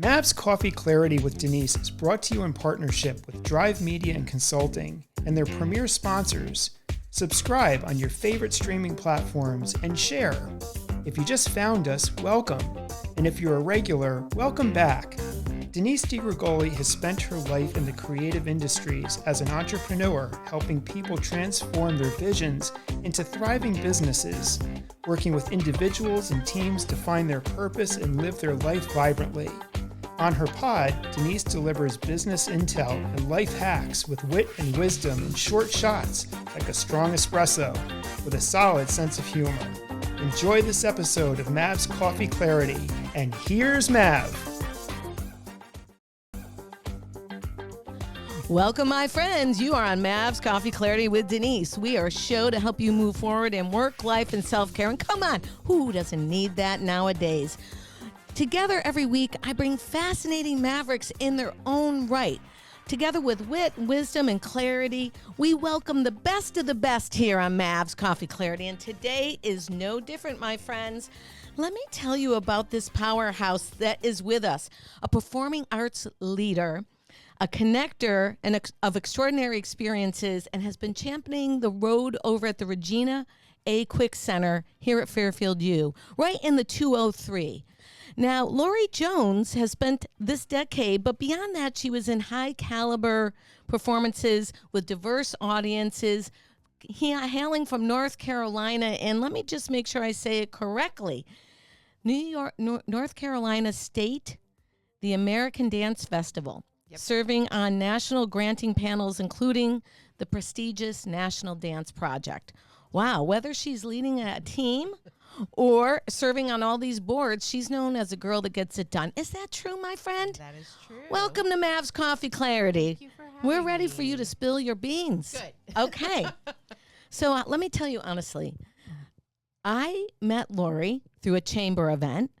Mav's Coffee Clarity with Denise is brought to you in partnership with Drive Media and Consulting and their premier sponsors. Subscribe on your favorite streaming platforms and share. If you just found us, welcome. And if you're a regular, welcome back. Denise DiGrigoli has spent her life in the creative industries as an entrepreneur, helping people transform their visions into thriving businesses, working with individuals and teams to find their purpose and live their life vibrantly. On her pod, Denise delivers business intel and life hacks with wit and wisdom in short shots like a strong espresso with a solid sense of humor. Enjoy this episode of Mav's Coffee Clarity, and here's Mav. Welcome, my friends. You are on Mav's Coffee Clarity with Denise. We are a show to help you move forward in work, life, and self-care. And come on, who doesn't need that nowadays? Together every week, I bring fascinating mavericks in their own right. Together with wit, wisdom, and clarity, we welcome the best of the best here on Mav's Coffee Clarity. And today is no different, my friends. Let me tell you about this powerhouse that is with us, a performing arts leader, a connector of extraordinary experiences, and has been championing the road over at the Regina A. Quick Center here at Fairfield U, right in the 203. Now, Lori Jones has spent this decade, but beyond that, she was in high-caliber performances with diverse audiences, hailing from North Carolina, and let me just make sure I say it correctly. North Carolina State, the American Dance Festival, serving on national granting panels, including the prestigious National Dance Project. Wow, whether she's leading a team or serving on all these boards, she's known as a girl that gets it done. Is that true, my friend? That is true. Welcome to Mav's Coffee Clarity. Thank you for having We're ready me. for you to spill your beans. Good. Okay. So let me tell you honestly, I met Lori through a chamber event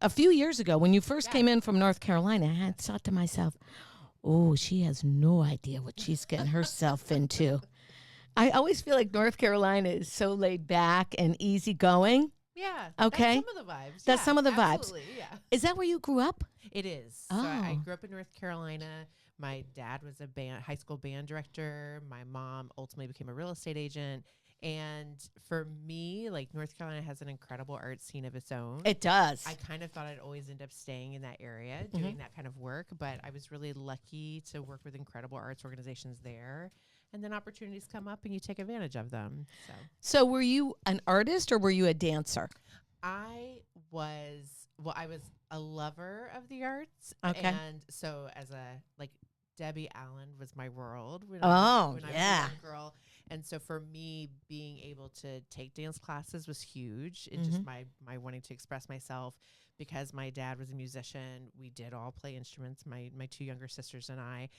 a few years ago when you first came in from North Carolina. I had thought to myself, oh, she has no idea what she's getting herself into. I always feel like North Carolina is so laid back and easygoing. Yeah. Okay. That's some of the vibes. That's some of the vibes. Absolutely, yeah. Is that where you grew up? It is. Oh. So I grew up in North Carolina. My dad was a high school band director. My mom ultimately became a real estate agent. And for me, like, North Carolina has an incredible art scene of its own. It does. I kind of thought I'd always end up staying in that area, doing that kind of work. But I was really lucky to work with incredible arts organizations there. And then opportunities come up and you take advantage of them. So were you an artist or were you a dancer? I was a lover of the arts. Okay. And so Debbie Allen was my world when Oh, I was a young girl. And so for me, being able to take dance classes was huge. And just my wanting to express myself. Because my dad was a musician, we did all play instruments, my two younger sisters and I.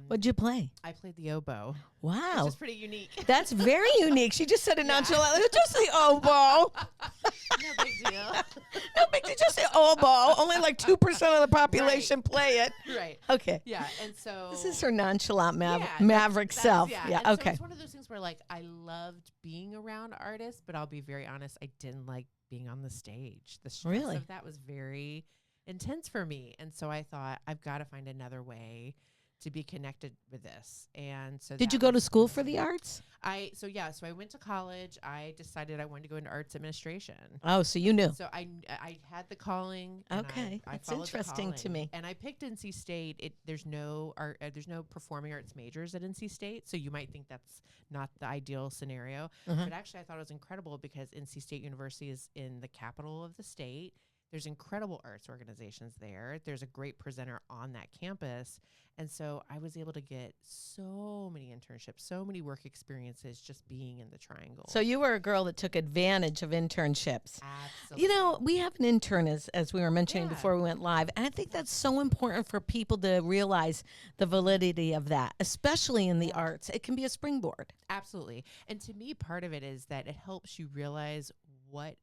What'd you play? I played the oboe. Wow. Which is pretty unique. That's very unique. She just said it nonchalantly. Just the oboe. No big deal. No big deal. Just the oboe. Only like 2% of the population play it. Right. Okay. Yeah, and so... This is her nonchalant maverick that's, self. Yeah, okay. So it's one of those things where, like, I loved being around artists, but I'll be very honest, I didn't like being on the stage. The stress of that was very intense for me. And so I thought, I've got to find another way to be connected with this. And so did you go to school for the arts? So I went to college. I decided I wanted to go into arts administration. Oh, so you knew. So I had the calling. Okay. I That's followed the interesting to calling. me. And I picked NC State. There's no performing arts majors at NC State. So you might think that's not the ideal scenario. But actually I thought it was incredible because NC State University is in the capital of the state. There's incredible arts organizations there. There's a great presenter on that campus. And so I was able to get so many internships, so many work experiences just being in the Triangle. So you were a girl that took advantage of internships. Absolutely. You know, we have an intern, as we were mentioning before we went live, and I think that's so important for people to realize the validity of that, especially in the arts. It can be a springboard. Absolutely. And to me, part of it is that it helps you realize what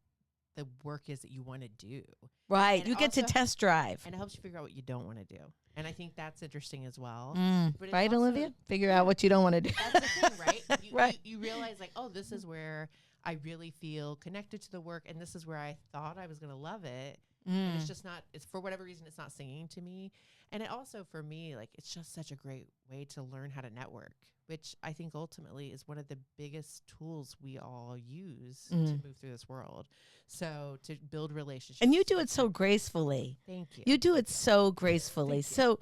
the work is that you want to do. Right. And You get to also- test drive. And it helps you figure out what you don't want to do. And I think that's interesting as well. But it's Right, also- Olivia? Figure out what you don't want to do. That's the thing, right? Right. You realize, like, oh, this is where I really feel connected to the work, and this is where I thought I was going to love it. And it's just not, it's for whatever reason, it's not singing to me. And it also, for me, like, it's just such a great way to learn how to network, which I think ultimately is one of the biggest tools we all use to move through this world. So to build relationships. And you do it so gracefully. Thank you. You do it so gracefully. So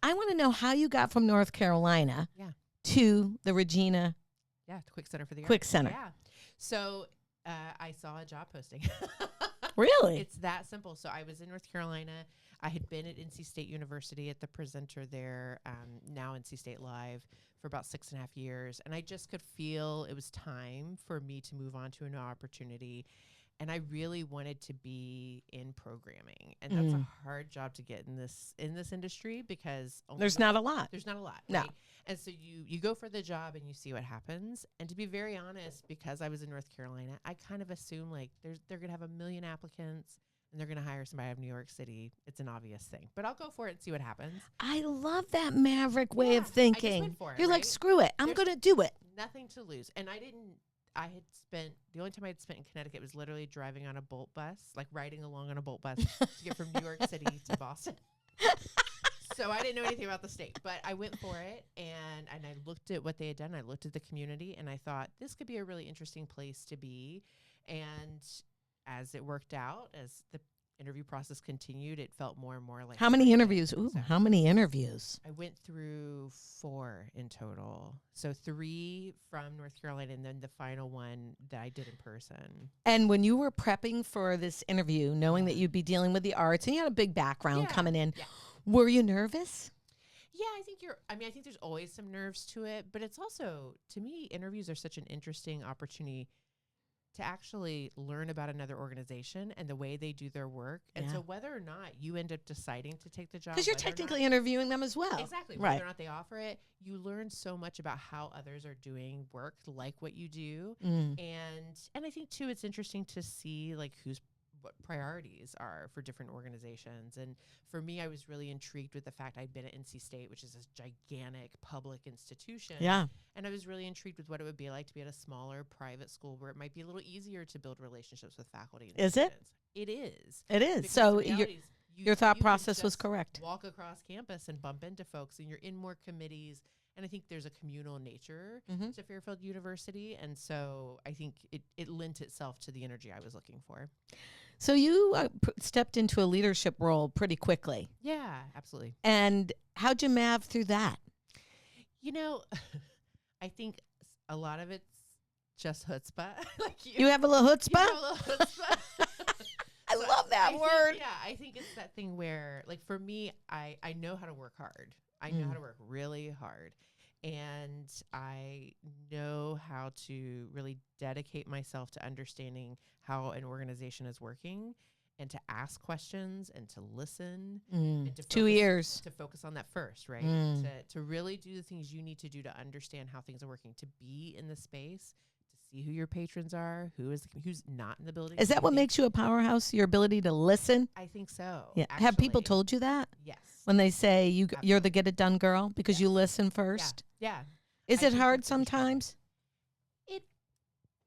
I want to know how you got from North Carolina to the Regina the Quick Center for the Quick Arts. Center. Yeah. So I saw a job posting. Really? It's that simple. So I was in North Carolina. I had been at NC State University at the presenter there, now NC State Live, for about 6.5 years. And I just could feel it was time for me to move on to a new opportunity. And I really wanted to be in programming. And that's a hard job to get in this industry because there's not a lot. There's not a lot. No. Right? And so you go for the job and you see what happens. And to be very honest, because I was in North Carolina, I kind of assume like they're going to have 1 million applicants and they're going to hire somebody out of New York City. It's an obvious thing. But I'll go for it and see what happens. I love that maverick way of I just thinking. went for it, You're like, right? screw it. I'm going to do it. Nothing to lose. And I had spent, the only time I had spent in Connecticut was literally driving on a Bolt bus, like riding along on a Bolt bus to get from New York City to Boston. So I didn't know anything about the state, but I went for it and I looked at what they had done. I looked at the community and I thought this could be a really interesting place to be. And as it worked out, as the interview process continued, it felt more and more like. How many interviews? Ooh, how many interviews? I went through 4 in total. So 3 from North Carolina and then the final one that I did in person. And when you were prepping for this interview, knowing that you'd be dealing with the arts and you had a big background coming in, were you nervous? Yeah, I think there's always some nerves to it, but it's also, to me, interviews are such an interesting opportunity to actually learn about another organization and the way they do their work. And so whether or not you end up deciding to take the job. Because you're technically interviewing them as well. Exactly. Right. Whether or not they offer it, you learn so much about how others are doing work like what you do. And I think, too, it's interesting to see like what priorities are for different organizations. And for me, I was really intrigued with the fact I'd been at NC State, which is this gigantic public institution. Yeah. And I was really intrigued with what it would be like to be at a smaller private school where it might be a little easier to build relationships with faculty. And is students. It is. It is. Because so the reality is your thought you can process was just correct. Walk across campus and bump into folks, and you're in more committees. And I think there's a communal nature to Fairfield University. And so I think it lent itself to the energy I was looking for. So you stepped into a leadership role pretty quickly. Yeah, absolutely. And how'd you mav through that? You know, I think a lot of it's just chutzpah. Like you have a little chutzpah? You have a little chutzpah. I love that word. I think it's that thing where, like, for me, I know how to work hard. I know how to work really hard. And I know how to really dedicate myself to understanding how an organization is working and to ask questions and to listen. And to 2 years. To focus on that first, right? To really do the things you need to do to understand how things are working, to be in the space, to see who your patrons are, who's not in the building. Is that what makes you a powerhouse, your ability to listen? I think so. Yeah. Have people told you that? Yes. When they say you're the get it done girl because you listen first? Yeah. Is it hard sometimes?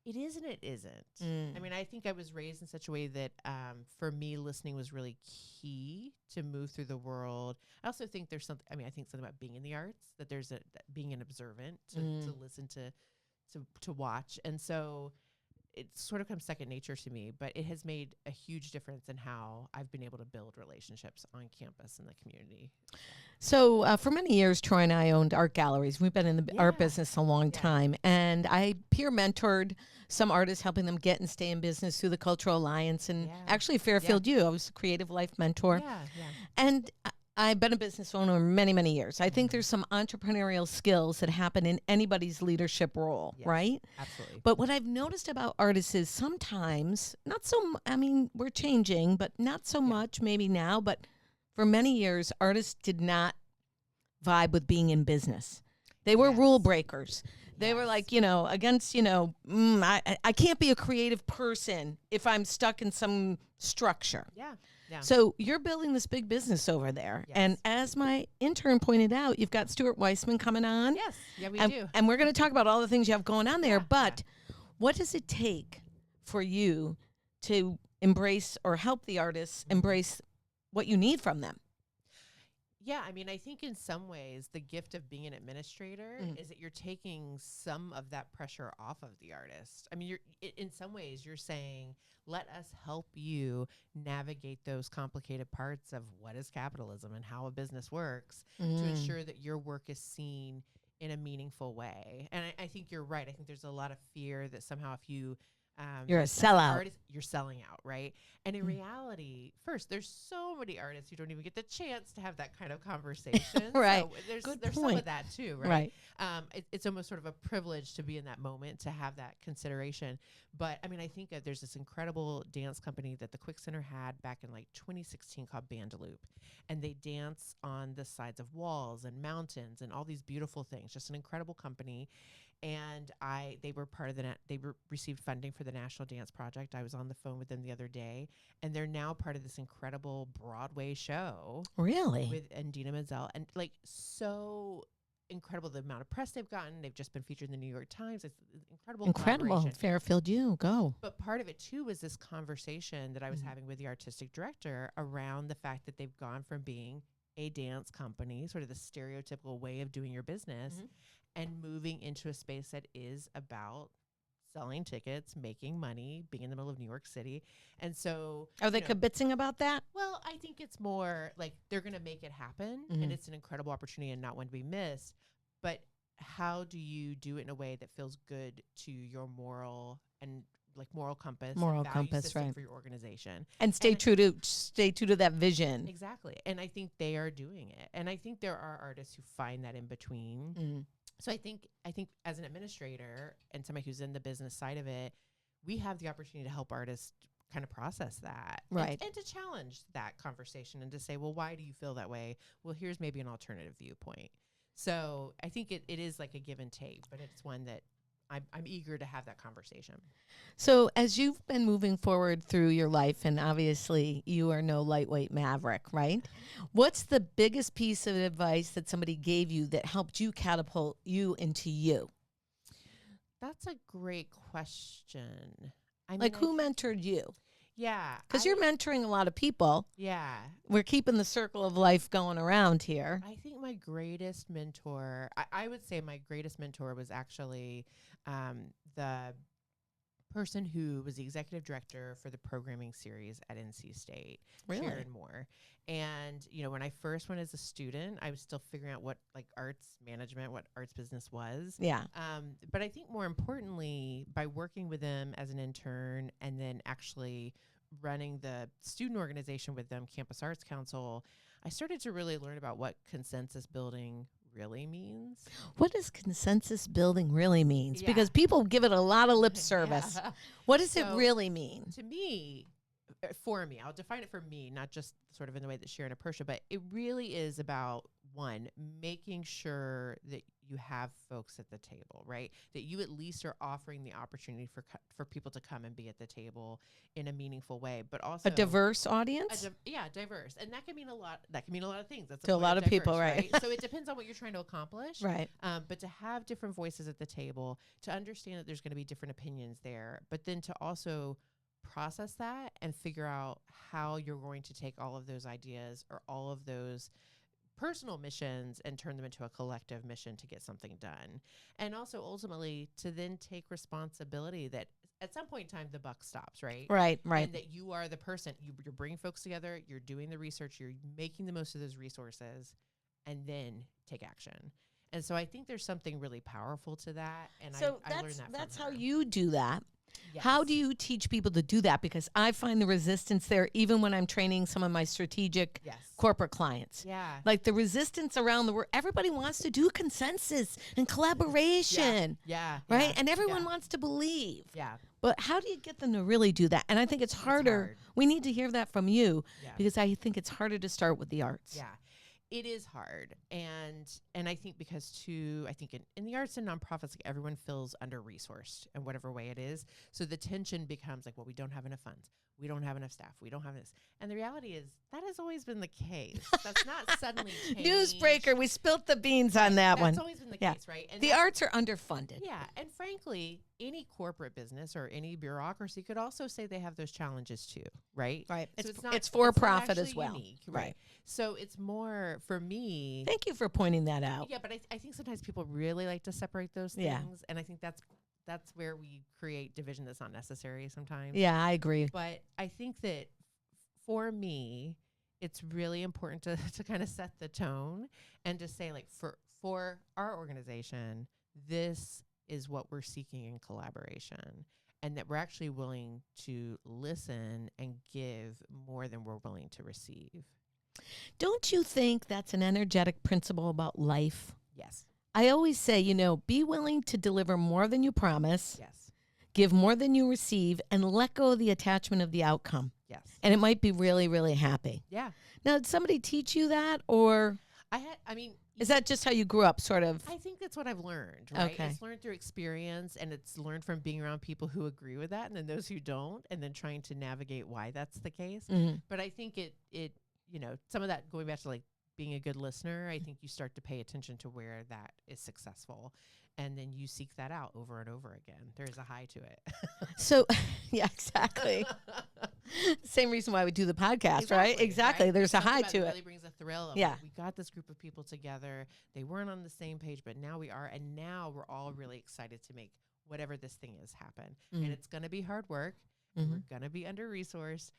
It is and it isn't. I mean, I think I was raised in such a way that for me, listening was really key to move through the world. I also think there's something, I think something about being in the arts, that there's that being an observant, to listen, to watch. And so it sort of comes second nature to me, but it has made a huge difference in how I've been able to build relationships on campus and the community. So for many years, Troy and I owned art galleries. We've been in the art business a long time. And I peer mentored some artists, helping them get and stay in business through the Cultural Alliance. And actually, Fairfield U, I was a creative life mentor. And I've been a business owner many, many years. I think there's some entrepreneurial skills that happen in anybody's leadership role, right? Absolutely. But what I've noticed about artists is sometimes, not so, we're changing, but not so much maybe now, but for many years, artists did not vibe with being in business. They were rule breakers. They were like, against, I can't be a creative person if I'm stuck in some structure. Yeah. So you're building this big business over there. Yes. And as my intern pointed out, you've got Stuart Weissman coming on. Yes. Yeah, we do. And we're going to talk about all the things you have going on there. But what does it take for you to embrace or help the artists embrace what you need from them. Yeah, I mean, I think in some ways the gift of being an administrator is that you're taking some of that pressure off of the artist. I mean, in some ways you're saying, let us help you navigate those complicated parts of what is capitalism and how a business works to ensure that your work is seen in a meaningful way. And I think you're right. I think there's a lot of fear that somehow if you You're a as an sellout. artist, you're selling out, right? And in reality, first, there's so many artists who don't even get the chance to have that kind of conversation. Right. So there's Good some point. of that too, right? Right. It's almost sort of a privilege to be in that moment to have that consideration. But I mean, I think there's this incredible dance company that the Quick Center had back in like 2016 called Bandaloop, and they dance on the sides of walls and mountains and all these beautiful things. Just an incredible company. And they were part of received funding for the National Dance Project. I was on the phone with them the other day, and they're now part of this incredible Broadway show. Really? With Idina Menzel, and like so incredible the amount of press they've gotten. They've just been featured in the New York Times. It's incredible. Collaboration. Fairfield, you go. But part of it too was this conversation that I was having with the artistic director around the fact that they've gone from being a dance company, sort of the stereotypical way of doing your business, and moving into a space that is about selling tickets, making money, being in the middle of New York City. And so Are they kibitzing about that? well, I think it's more like they're going to make it happen, and it's an incredible opportunity and not one to be missed. But how do you do it in a way that feels good to your moral compass, and value system right? for your organization, And stay true to that vision. exactly. And I think they are doing it, and I think there are artists who find that in between. So I think as an administrator and somebody who's in the business side of it, we have the opportunity to help artists kind of process that, right? And to challenge that conversation and to say, well, why do you feel that way? Well, here's maybe an alternative viewpoint. So I think it is like a give and take, but it's one that I'm eager to have that conversation. So as you've been moving forward through your life, and obviously you are no lightweight maverick, right? What's the biggest piece of advice that somebody gave you that helped you catapult you into you? That's a great question. I mean, Like who mentored you? Yeah. Because you're mentoring a lot of people. Yeah. We're keeping the circle of life going around here. I think my greatest mentor, I would say my greatest mentor was actually the person who was the executive director for the programming series at NC State, Really? Sharon Moore. And, you know, when I first went as a student, I was still figuring out what like arts management, what arts business was. Yeah. But I think more importantly, by working with them as an intern and then actually running the student organization with them, Campus Arts Council, I started to really learn about what consensus building really means. What does consensus building really means? Yeah. Because people give it a lot of lip service. Yeah. What does it So, really mean? To me, for me, I'll define it for me, not just sort of in the way that Sharon approached it, but it really is about, one, making sure that you have folks at the table, right? That you at least are offering the opportunity for people to come and be at the table in a meaningful way, but also A diverse audience? Diverse, and that can mean a lot. That can mean a lot of things. That's To a lot of people, diverse, right? So it depends on what you're trying to accomplish, Right. But to have different voices at the table, to understand that there's going to be different opinions there, but then to also process that and figure out how you're going to take all of those ideas or all of those personal missions and turn them into a collective mission to get something done. And also ultimately to then take responsibility that at some point in time, the buck stops, right? Right. And that you are the person, you're bringing folks together, you're doing the research, you're making the most of those resources, and then take action. And so I think there's something really powerful to that. And So I learned that that's from how her. you do that. Yes. How do you teach people to do that? Because I find the resistance there, even when I'm training some of my strategic Yes. corporate clients. Yeah. Like the resistance around the world, everybody wants to do consensus and collaboration, Yeah. right? Yeah. And everyone Yeah. wants to believe. Yeah. But how do you get them to really do that? And I think it's harder. hard. We need to hear that from you Yeah. because I think it's harder to start with the arts. Yeah. it is hard. And I think because too, I think in the arts and nonprofits, like everyone feels under-resourced in whatever way it is. So the tension becomes like, well, we don't have enough funds. We don't have enough staff. We don't have this. And the reality is that has always been the case. That's not suddenly changed. Newsbreaker, we spilt the beans on that one. That's always been the case, right? And the arts are underfunded. Yeah. And frankly, any corporate business or any bureaucracy could also say they have those challenges too, right? Right. So it's for profit actually as well. Unique, right. So it's more for me. Thank you for pointing that out. Yeah, but I think sometimes people really like to separate those things. Yeah. And I think that's where we create division that's not necessary sometimes. Yeah, I agree. But I think that for me, it's really important to kind of set the tone and to say, like, for our organization, this is what we're seeking in collaboration, and that we're actually willing to listen and give more than we're willing to receive. Don't you think that's an energetic principle about life? Yes. I always say, be willing to deliver more than you promise. Yes. Give more than you receive, and let go of the attachment of the outcome. Yes. And it might be really, really happy. Yeah. Now, did somebody teach you that, or is that just how you grew up, sort of? I think that's what I've learned, right? Okay. It's learned through experience, and it's learned from being around people who agree with that, and then those who don't, and then trying to navigate why that's the case. Mm-hmm. But I think it some of that, going back to like being a good listener, I think you start to pay attention to where that is successful. And then you seek that out over and over again. There's a high to it. So, yeah, exactly. Same reason why we do the podcast, right? Exactly. Right? There's a high to it. it. Really brings a thrill of, Yeah. like, we got this group of people together. They weren't on the same page, but now we are. And now we're all really excited to make whatever this thing is happen. Mm-hmm. And it's going to be hard work. Mm-hmm. We're going to be under-resourced.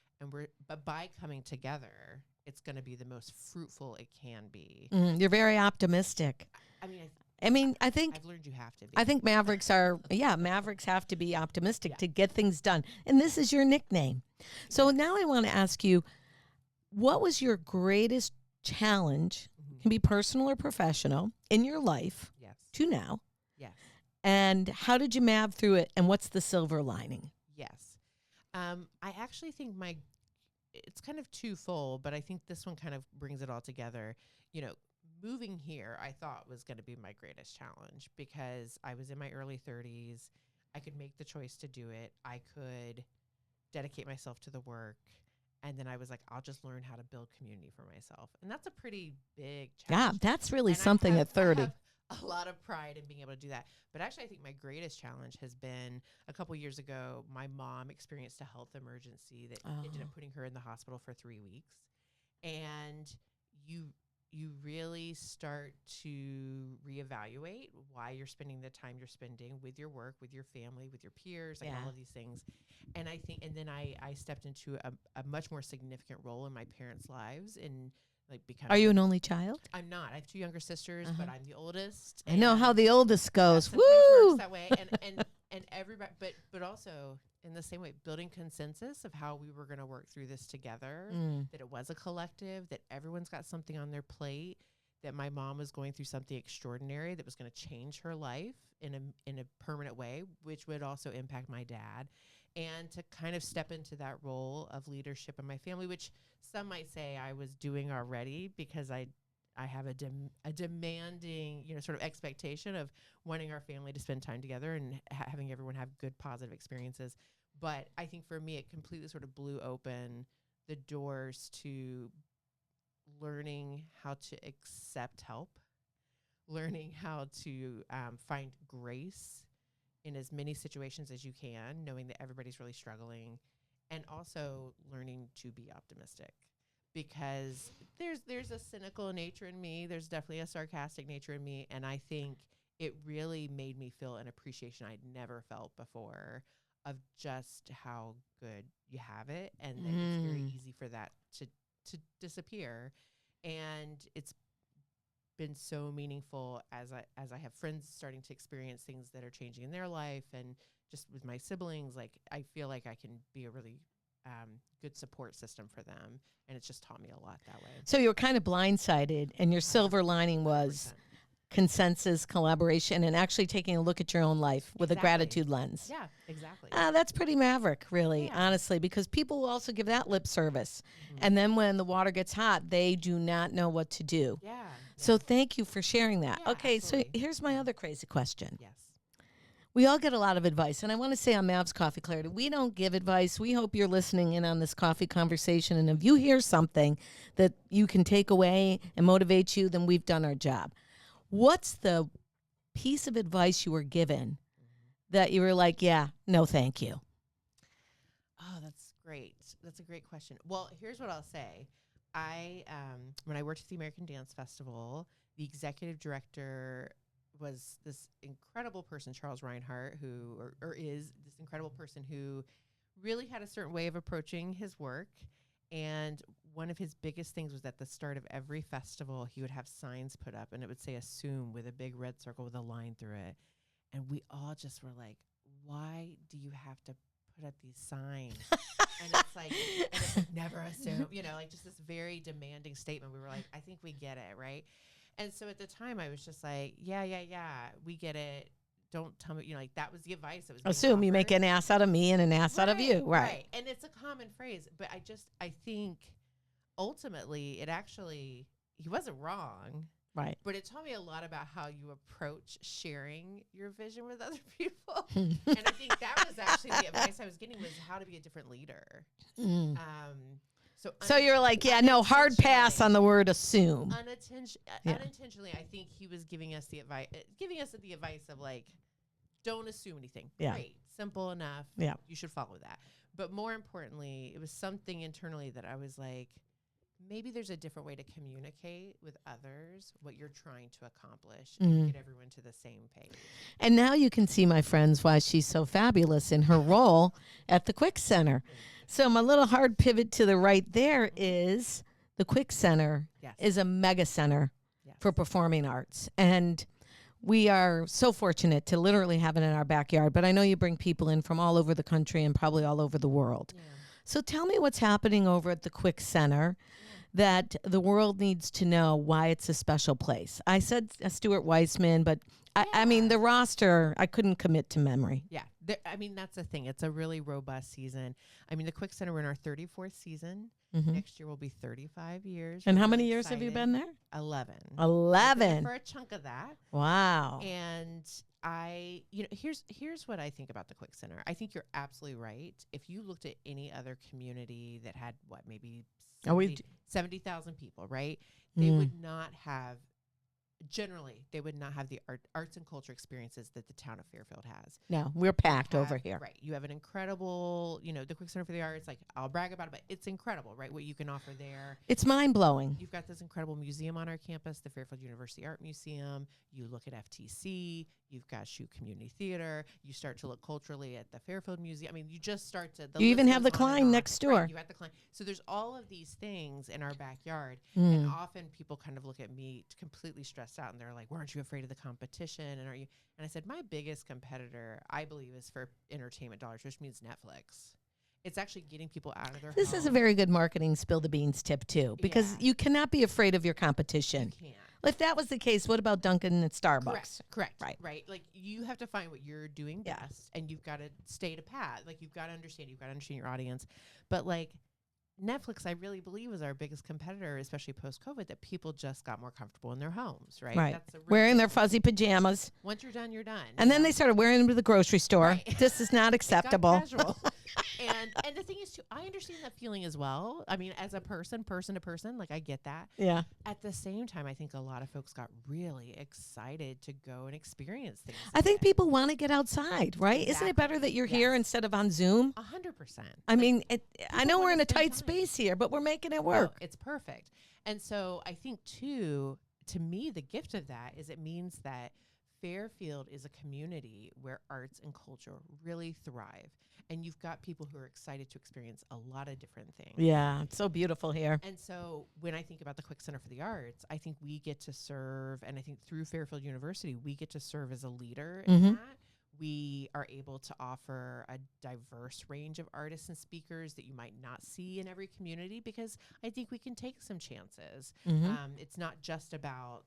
But by coming together, it's going to be the most fruitful it can be. Mm-hmm. You're very optimistic. I think I've learned you have to be. I think Mavericks have to be optimistic to get things done. And this is your nickname. So now I want to ask you, what was your greatest challenge, can be personal or professional, in your life to now? Yes. And how did you Mav through it? And what's the silver lining? Yes. I actually think it's kind of twofold, but I think this one kind of brings it all together. Moving here, I thought was going to be my greatest challenge because I was in my early 30s. I could make the choice to do it. I could dedicate myself to the work. And then I was like, I'll just learn how to build community for myself. And that's a pretty big challenge. Yeah, that's really something at 30. I have a lot of pride in being able to do that. But actually, I think my greatest challenge has been a couple years ago, my mom experienced a health emergency that ended up putting her in the hospital for 3 weeks. And you really start to reevaluate why you're spending the time you're spending with your work, with your family, with your peers, like all of these things. And I think, and then I stepped into a much more significant role in my parents' lives in like becoming. Are you an only child? I'm not. I have 2 younger sisters, but I'm the oldest. I know how the oldest goes. Sometimes Woo! works that way. And everybody, but also in the same way, building consensus of how we were going to work through this together, that it was a collective, that everyone's got something on their plate, that my mom was going through something extraordinary that was going to change her life in a permanent way, which would also impact my dad, and to kind of step into that role of leadership in my family, which some might say I was doing already because I have a demanding, sort of expectation of wanting our family to spend time together and having everyone have good, positive experiences. But I think for me, it completely sort of blew open the doors to learning how to accept help, learning how to find grace in as many situations as you can, knowing that everybody's really struggling, and also learning to be optimistic. Because there's a cynical nature in me. There's definitely a sarcastic nature in me. And I think it really made me feel an appreciation I'd never felt before of just how good you have it. And that it's very easy for that to disappear. And it's been so meaningful as I have friends starting to experience things that are changing in their life. And just with my siblings, like I feel like I can be a really good support system for them. And it's just taught me a lot that way. So you were kind of blindsided, and your silver lining was consensus, collaboration, and actually taking a look at your own life with a Exactly. gratitude lens. Yeah, exactly. That's pretty maverick, really, Yeah. honestly, because people will also give that lip service. Mhm. And then when the water gets hot, they do not know what to do. Yeah. So thank you for sharing that. Yeah, Okay, absolutely. so here's my other crazy question. Yes. We all get a lot of advice, and I want to say on Mav's Coffee Clarity, we don't give advice. We hope you're listening in on this coffee conversation, and if you hear something that you can take away and motivate you, then we've done our job. What's the piece of advice you were given that you were like, yeah, no, thank you? Oh, that's great. That's a great question. Well, here's what I'll say. When I worked at the American Dance Festival, the executive director was this incredible person, Charles Reinhardt, who or is this incredible person who really had a certain way of approaching his work. And one of his biggest things was at the start of every festival, he would have signs put up, and it would say "Assume" with a big red circle with a line through it. And we all just were like, "Why do you have to put up these signs?" And it's like, never assume, like just this very demanding statement. We were like, I think we get it, right? And so at the time, I was just like, yeah, we get it. Don't tell me, like that was the advice that was being Assume you make offered. an ass out of me and an ass out of you. Right. And it's a common phrase, but I think ultimately he wasn't wrong. Right. But it taught me a lot about how you approach sharing your vision with other people. And I think that was actually the advice I was getting was how to be a different leader. Mm. So you're like, yeah, no, hard pass on the word assume. Unintentionally, I think he was giving us the advice of like, don't assume anything. Yeah. Great, simple enough. Yeah. You should follow that. But more importantly, it was something internally that I was like, maybe there's a different way to communicate with others what you're trying to accomplish and get everyone to the same page. And now you can see, my friends, why she's so fabulous in her role at the Quick Center. So my little hard pivot to the right there is the Quick Center is a mega center for performing arts. And we are so fortunate to literally have it in our backyard. But I know you bring people in from all over the country and probably all over the world. Yeah. So tell me what's happening over at the Quick Center that the world needs to know why it's a special place. I said Stuart Weissman, but I mean, the roster, I couldn't commit to memory. Yeah. That's the thing. It's a really robust season. I mean, the Quick Center, we're in our 34th season. Mm-hmm. Next year will be 35 years. And how many years have you been there? 11. 11. For a chunk of that. Wow. And here's what I think about the Quick Center. I think you're absolutely right. If you looked at any other community that had maybe 70,000 people, right? They would not have the arts and culture experiences that the town of Fairfield has. No, we're packed over here. Right. You have an incredible, the Quick Center for the Arts, like I'll brag about it, but it's incredible, right? What you can offer there. It's mind-blowing. You've got this incredible museum on our campus, the Fairfield University Art Museum. You look at FTC. You've got Shoot Community Theater. You start to look culturally at the Fairfield Museum. I mean, you just start to... You even have the Klein next door. Right, you have the Klein. So there's all of these things in our backyard. And often people kind of look at me completely stressed out and they're like, weren't you afraid of the competition? And are you? And I said, my biggest competitor, I believe, is for entertainment dollars, which means Netflix. It's actually getting people out of their This home. is a very good marketing spill the beans tip, too, because you cannot be afraid of your competition. You can't. If that was the case, what about Dunkin' and Starbucks? Correct. Right. Like you have to find what you're doing best, and you've got to stay to pat. Like you've got to understand your audience. But like Netflix, I really believe, was our biggest competitor, especially post-COVID, that people just got more comfortable in their homes, right? Right. That's wearing their fuzzy pajamas. Once you're done, you're done. And then they started wearing them to the grocery store. Right. This is not acceptable. Casual. And the thing is, too, I understand that feeling as well. I mean, as a person to person, like I get that. Yeah. At the same time, I think a lot of folks got really excited to go and experience things. I think people want to get outside, right? Exactly. Isn't it better that you're here instead of on Zoom? 100%. I mean, I know we're in a tight space here, but we're making it work. Oh, it's perfect. And so I think, too, to me, the gift of that is it means that Fairfield is a community where arts and culture really thrive. And you've got people who are excited to experience a lot of different things. Yeah, it's so beautiful here. And so when I think about the Quick Center for the Arts, I think we get to serve, and I think through Fairfield University, we get to serve as a leader in that, we are able to offer a diverse range of artists and speakers that you might not see in every community, because I think we can take some chances. It's not just about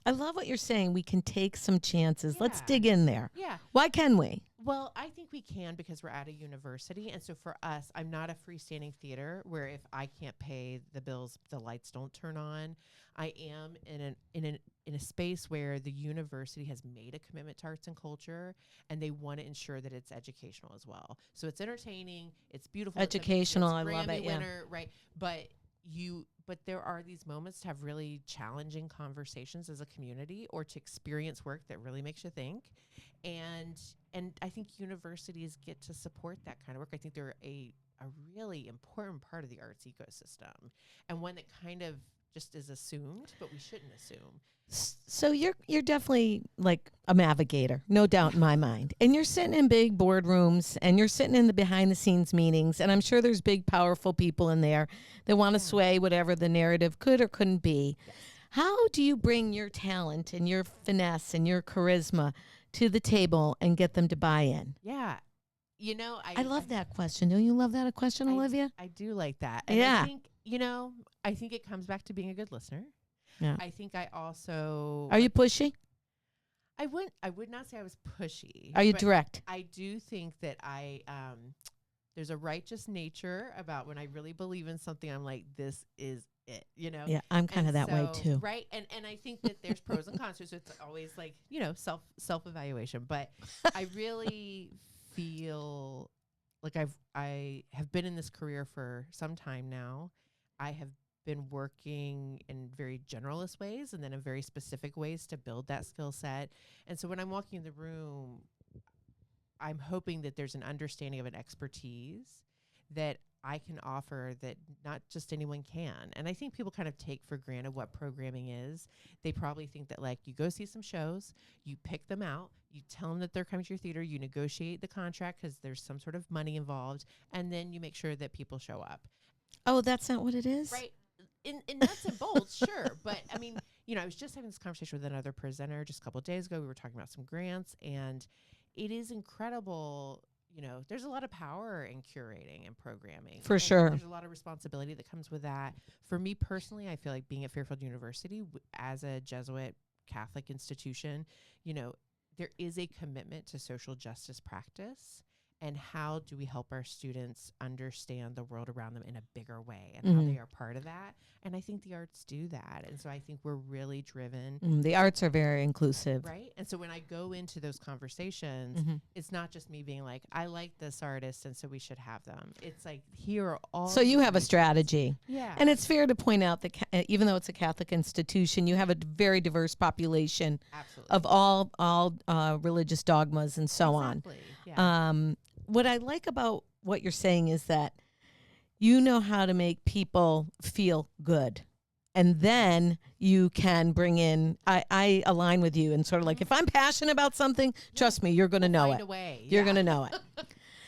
I love what you're saying. We can take some chances. Let's Yeah. dig in there. yeah. Why can we? Well, I think we can because we're at a university. And so for us, I'm not a freestanding theater where if I can't pay the bills, the lights don't turn on. I am in a space where the university has made a commitment to arts and culture, and they want to ensure that it's educational as well. So it's entertaining, it's beautiful, it's amazing, Educational, it's I love Grammy it, yeah. winner, right? But there are these moments to have really challenging conversations as a community, or to experience work that really makes you think. And I think universities get to support that kind of work. I think they're a really important part of the arts ecosystem, and one that kind of just is assumed, but we shouldn't assume. So you're definitely like a navigator, no doubt in my mind. And you're sitting in big boardrooms, and you're sitting in the behind the scenes meetings, and I'm sure there's big powerful people in there that want to sway whatever the narrative could or couldn't be. Yes. How do you bring your talent and your finesse and your charisma to the table and get them to buy in? Yeah. I love that question. Don't you love that question, Olivia? I do like that. And Yeah. I think it comes back to being a good listener. Yeah. I think I also Are you pushy? I would not say I was pushy. Are you but direct? I do think that there's a righteous nature about when I really believe in something, I'm like, this is it, Yeah, I'm kind of that way too. Right. And I think that there's pros and cons. So it's always like, self-evaluation. But I really feel like I have been in this career for some time now. I have been working in very generalist ways and then in very specific ways to build that skill set. And so when I'm walking in the room, I'm hoping that there's an understanding of an expertise that I can offer that not just anyone can. And I think people kind of take for granted what programming is. They probably think that, like, you go see some shows, you pick them out, you tell them that they're coming to your theater, you negotiate the contract because there's some sort of money involved, and then you make sure that people show up. Oh, that's not what it is? Right. In nuts and bolts, sure. But I mean, I was just having this conversation with another presenter just a couple of days ago. We were talking about some grants, and it is incredible. There's a lot of power in curating and programming. For and sure. There's a lot of responsibility that comes with that. For me personally, I feel like being at Fairfield University as a Jesuit Catholic institution, there is a commitment to social justice practice. And how do we help our students understand the world around them in a bigger way, and how they are part of that? And I think the arts do that. And so I think we're really driven. The arts are very inclusive. Right. And so when I go into those conversations, it's not just me being like, I like this artist, and so we should have them. It's like, here are all. So you have a strategy. Yeah. And it's fair to point out that even though it's a Catholic institution, you have a very diverse population Absolutely. of all religious dogmas and so Exactly. on. Yeah. What I like about what you're saying is that you know how to make people feel good. And then you can bring in, I align with you and sort of like, if I'm passionate about something, trust me, you're going to know Find it. a way. You're going to know it.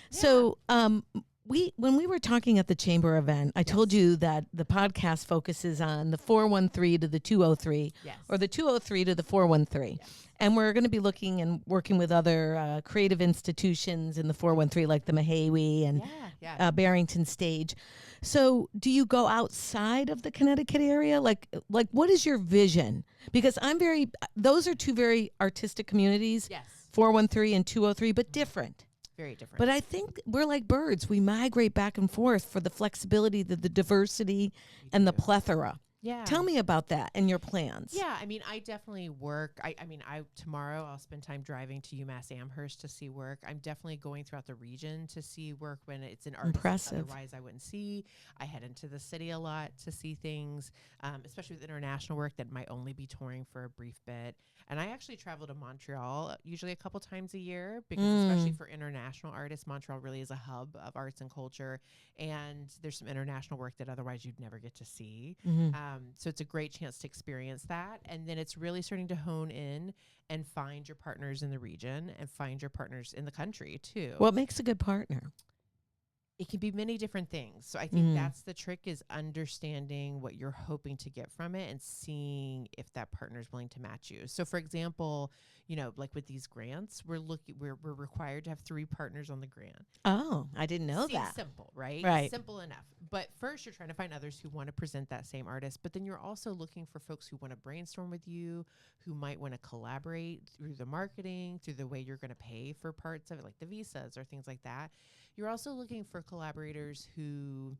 So when we were talking at the chamber event, I told you that the podcast focuses on the 413 to the 203, Yes. or the 203 to the 413. Yes. And we're going to be looking and working with other creative institutions in the 413, like the Mahawi and Barrington Stage. So do you go outside of the Connecticut area? Like what is your vision? Because those are two very artistic communities, Yes. 413 and 203, but different. Very different. But I think we're like birds. We migrate back and forth for the flexibility, the diversity, and the plethora. Yeah. Tell me about that and your plans. Yeah, I mean, I definitely work. Tomorrow I'll spend time driving to UMass Amherst to see work. I'm definitely going throughout the region to see work when it's an artist Impressive. otherwise I wouldn't see. I head into the city a lot to see things, especially with international work that might only be touring for a brief bit. And I actually travel to Montreal usually a couple times a year because especially for international artists, Montreal really is a hub of arts and culture. And there's some international work that otherwise you'd never get to see. So it's a great chance to experience that. And then it's really starting to hone in and find your partners in the region and find your partners in the country too. What makes a good partner? It can be many different things. So I think that's the trick, is understanding what you're hoping to get from it and seeing if that partner is willing to match you. So for example, like with these grants, we're required to have 3 partners on the grant. Oh, I didn't know Seems that. simple, right? Right. Simple enough. But first you're trying to find others who want to present that same artist, but then you're also looking for folks who want to brainstorm with you, who might want to collaborate through the marketing, through the way you're going to pay for parts of it, like the visas or things like that. You're also looking for collaborators who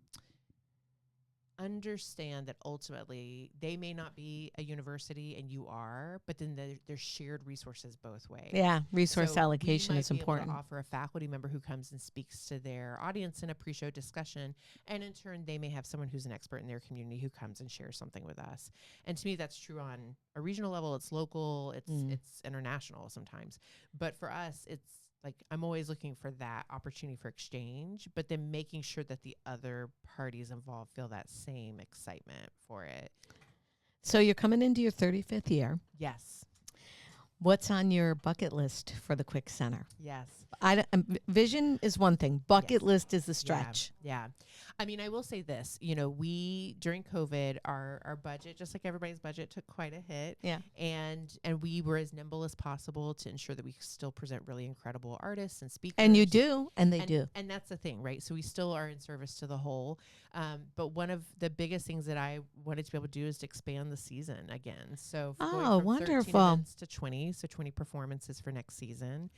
understand that ultimately they may not be a university and you are, but then there's shared resources both ways. Yeah, resource So allocation we might is be able important. to offer a faculty member who comes and speaks to their audience in a pre-show discussion, and in turn they may have someone who's an expert in their community who comes and shares something with us. And to me, that's true on a regional level. It's local. It's international sometimes. But for us, it's like I'm always looking for that opportunity for exchange, but then making sure that the other parties involved feel that same excitement for it. So you're coming into your 35th year. Yes. What's on your bucket list for the Quick Center? Yes. Vision is one thing. Bucket list is the stretch. Yeah. I mean, I will say this, we, during COVID, our budget, just like everybody's budget, took quite a hit. Yeah. And we were as nimble as possible to ensure that we still present really incredible artists and speakers. And you do, and they do. And that's the thing, right? So we still are in service to the whole. But one of the biggest things that I wanted to be able to do is to expand the season again. So going from wonderful. 13 events to 20, so 20 performances for next season.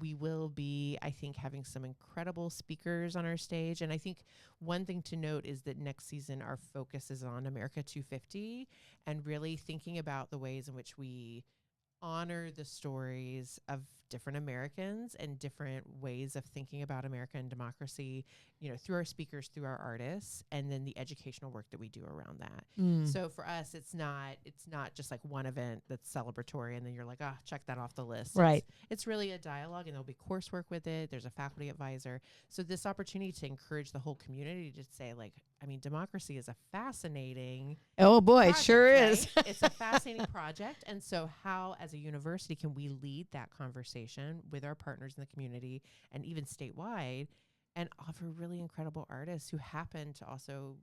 We will be, I think, having some incredible speakers on our stage. And I think one thing to note is that next season our focus is on America 250 and really thinking about the ways in which we honor the stories of different Americans and different ways of thinking about America and democracy, through our speakers, through our artists, and then the educational work that we do around that. So for us, it's not just like one event that's celebratory and then you're like, check that off the list. Right. It's really a dialogue, and there'll be coursework with it. There's a faculty advisor. So this opportunity to encourage the whole community to say, like, I mean, democracy is a fascinating Oh boy, project, it sure right? is. It's a fascinating project. And so how, as a university, can we lead that conversation with our partners in the community and even statewide and offer really incredible artists who happen to also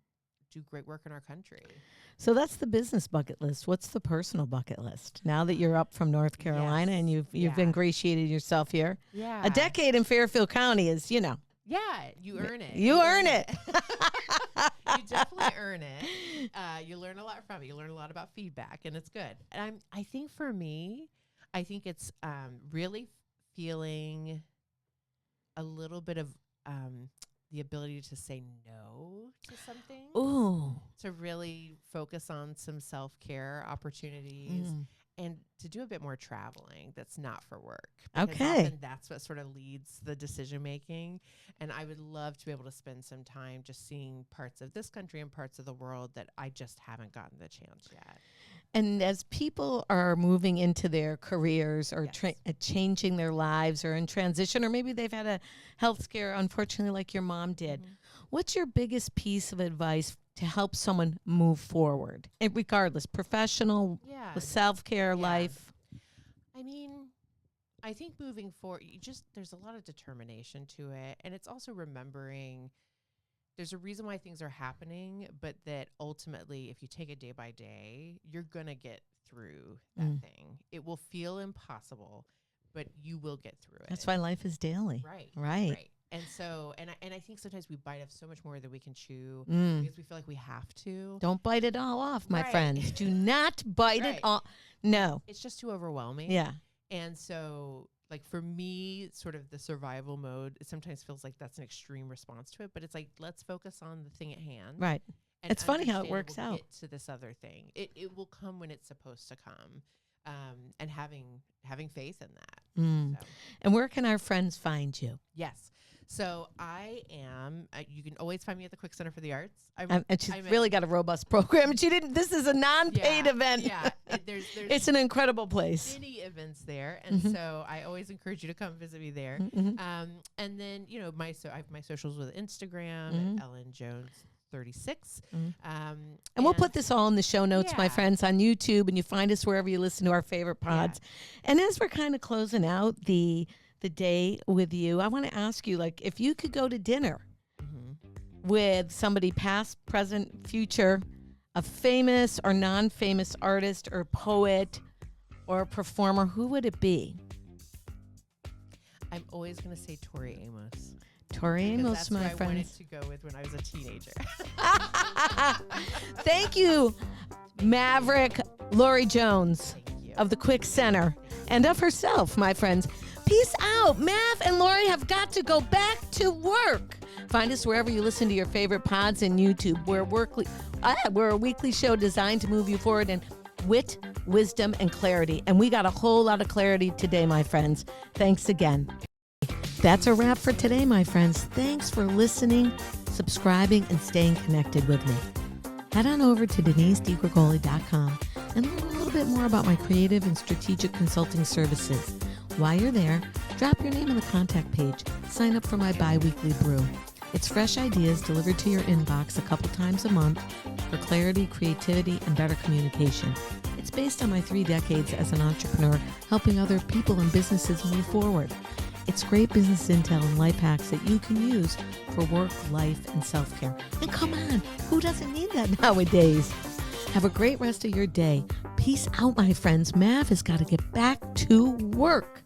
do great work in our country? So that's the business bucket list. What's the personal bucket list? Now that you're up from North Carolina and you've ingratiated yourself here. Yeah. A decade in Fairfield County is, Yeah, you earn it. You earn it. You definitely earn it. You learn a lot from it. You learn a lot about feedback, and it's good. And I think for me, it's really feeling a little bit of the ability to say no to something. Ooh. To really focus on some self-care opportunities. And to do a bit more traveling that's not for work. Because Okay. often that's what sort of leads the decision making. And I would love to be able to spend some time just seeing parts of this country and parts of the world that I just haven't gotten the chance yet. And as people are moving into their careers or changing their lives or in transition, or maybe they've had a health scare, unfortunately, like your mom did, what's your biggest piece of advice to help someone move forward? And regardless, professional, the self-care life. I mean, I think moving forward, there's a lot of determination to it. And it's also remembering there's a reason why things are happening, but that ultimately, if you take it day by day, you're going to get through that thing. It will feel impossible, but you will get through it. That's why life is daily. Right. And so, and I think sometimes we bite off so much more than we can chew because we feel like we have to. Don't bite it all off, my friends. Do not bite it all. No. It's just too overwhelming. Yeah. And so, like, for me, sort of the survival mode, it sometimes feels like that's an extreme response to it. But it's like, let's focus on the thing at hand. Right. And it's funny how it understand works we'll out. Get to this other thing. It will come when it's supposed to come. And having faith in that. So. And where can our friends find you? Yes. So I am, you can always find me at the Quick Center for the Arts. And she's really got a robust program. And this is a non-paid event. Yeah. It's an incredible place. Many events there. And so I always encourage you to come visit me there. And then, I have my socials with Instagram at Ellen Jones 36. And we'll put this all in the show notes, my friends, on YouTube, and you find us wherever you listen to our favorite pods. And as we're kind of closing out the day with you, I want to ask you, like, if you could go to dinner with somebody past, present, future, a famous or non-famous artist or poet or performer, who would it be? I'm always going to say Tori Amos. Tori Because Amos, that's my who I wanted friends. to go with when I was a teenager. Thank you, Maverick Lori Jones Thank you. of the Quick Center and of herself, my friends. Peace out. Mav and Lori have got to go back to work. Find us wherever you listen to your favorite pods and YouTube. We're a weekly show designed to move you forward in wit, wisdom, and clarity. And we got a whole lot of clarity today, my friends. Thanks again. That's a wrap for today, my friends. Thanks for listening, subscribing, and staying connected with me. Head on over to DeniseDiGregoli.com and learn a little bit more about my creative and strategic consulting services. While you're there, drop your name on the contact page. Sign up for my bi-weekly brew. It's fresh ideas delivered to your inbox a couple times a month for clarity, creativity, and better communication. It's based on my 3 decades as an entrepreneur, helping other people and businesses move forward. It's great business intel and life hacks that you can use for work, life, and self-care. And come on, who doesn't need that nowadays? Have a great rest of your day. Peace out, my friends. Mav has got to get back to work.